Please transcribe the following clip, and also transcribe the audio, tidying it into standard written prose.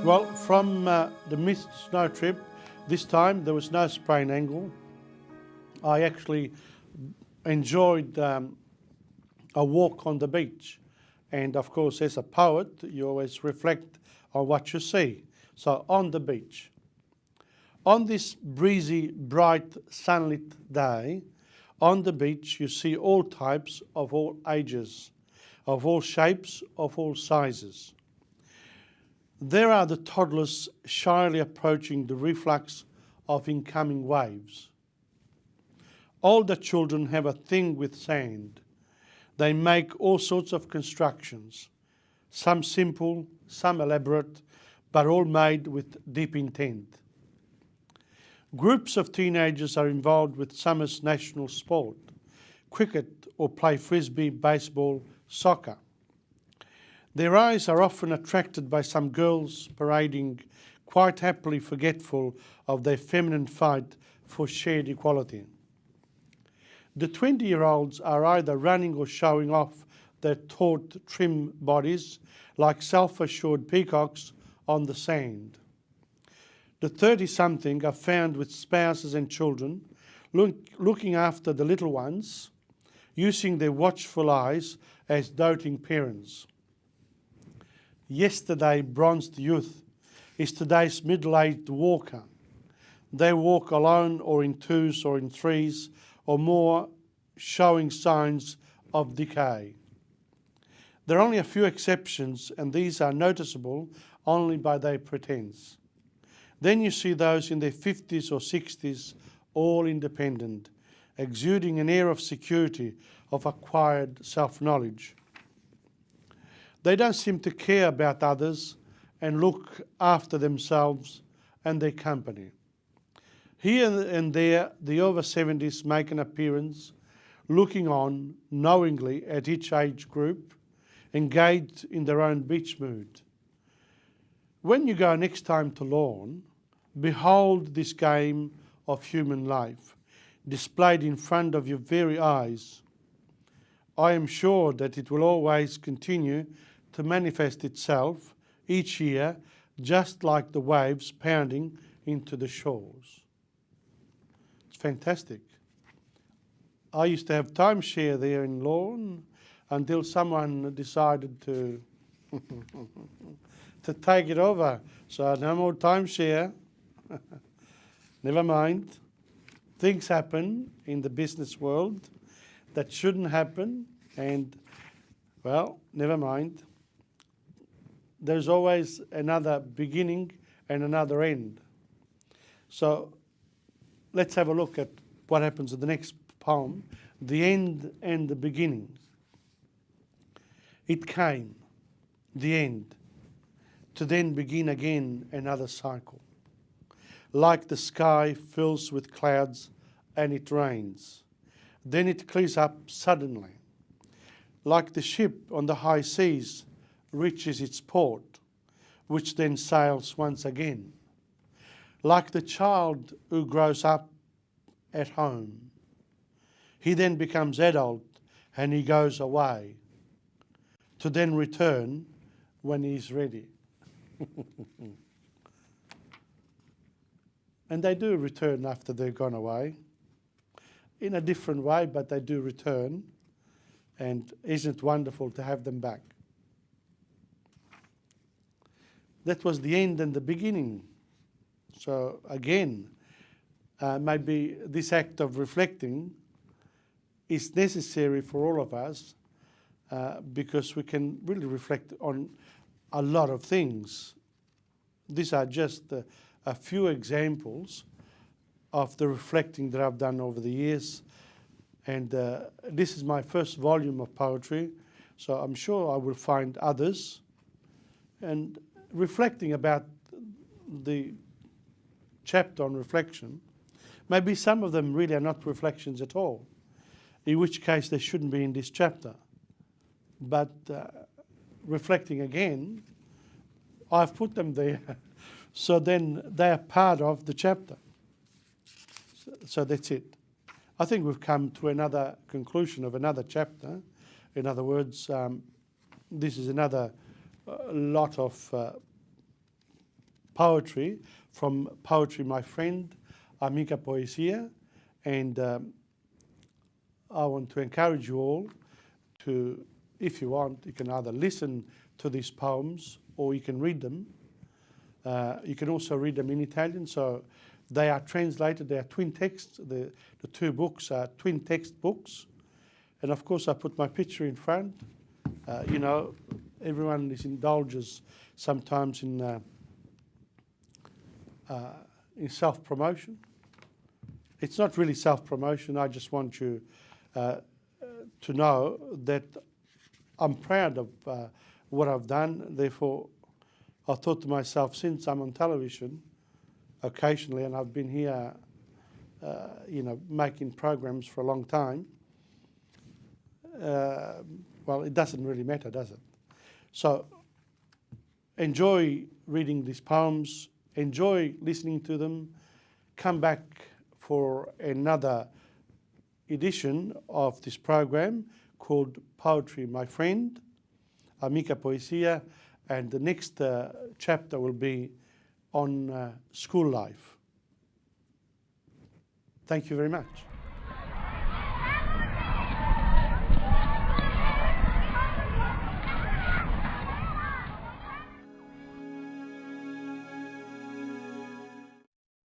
Well, from the missed snow trip, this time there was no sprain ankle. I actually enjoyed a walk on the beach. And of course, as a poet, you always reflect on what you see. So on the beach. On this breezy, bright, sunlit day, on the beach you see all types of all ages, of all shapes, of all sizes. There are the toddlers shyly approaching the reflux of incoming waves. Older children have a thing with sand. They make all sorts of constructions, some simple, some elaborate, but all made with deep intent. Groups of teenagers are involved with summer's national sport, cricket or play frisbee, baseball, soccer. Their eyes are often attracted by some girls parading, quite happily forgetful of their feminine fight for shared equality. The 20-year-olds are either running or showing off their taut, trim bodies like self-assured peacocks on the sand. The 30-something are found with spouses and children, looking after the little ones, using their watchful eyes as doting parents. Yesterday bronzed youth is today's middle-aged walker. They walk alone or in twos or in threes or more, showing signs of decay. There are only a few exceptions, and these are noticeable only by their pretense. Then you see those in their 50s or 60s, all independent, exuding an air of security, of acquired self-knowledge. They don't seem to care about others and look after themselves and their company. Here and there, the over 70s make an appearance, looking on knowingly at each age group, engaged in their own beach mood. When you go next time to Lawn, behold this game of human life, displayed in front of your very eyes. I am sure that it will always continue to manifest itself each year, just like the waves pounding into the shores. It's fantastic. I used to have timeshare there in Lawn until someone decided to to take it over. So no more timeshare. Never mind. Things happen in the business world that shouldn't happen, and well, never mind. There's always another beginning and another end. So let's have a look at what happens in the next poem, the end and the beginning. It came, the end, to then begin again another cycle. Like the sky fills with clouds and it rains. Then it clears up suddenly. Like the ship on the high seas reaches its port, which then sails once again. Like the child who grows up at home. He then becomes adult and he goes away, to then return when he's ready. And they do return after they've gone away, in a different way, but they do return. And isn't it wonderful to have them back? That was the end and the beginning. So again, maybe this act of reflecting is necessary for all of us, because we can really reflect on a lot of things. These are just a few examples of the reflecting that I've done over the years. And this is my first volume of poetry, so I'm sure I will find others. And reflecting about the chapter on reflection, maybe some of them really are not reflections at all, in which case they shouldn't be in this chapter. But reflecting again, I've put them there, so then they are part of the chapter. So that's it. I think we've come to another conclusion of another chapter. In other words, this is another lot of poetry from Poetry My Friend, Amica Poesia, and I want to encourage you all to, if you want, you can either listen to these poems or you can read them. You can also read them in Italian, so they are translated, they are twin texts. The two books are twin text books. And of course I put my picture in front. You know, everyone indulges sometimes in self-promotion. It's not really self-promotion. I just want you to know that I'm proud of what I've done. Therefore, I thought to myself, since I'm on television occasionally, and I've been here, you know, making programs for a long time, well, it doesn't really matter, does it? So enjoy reading these poems, enjoy listening to them, come back for another edition of this program called Poetry My Friend, Amica Poesia, and the next chapter will be on school life. Thank you very much.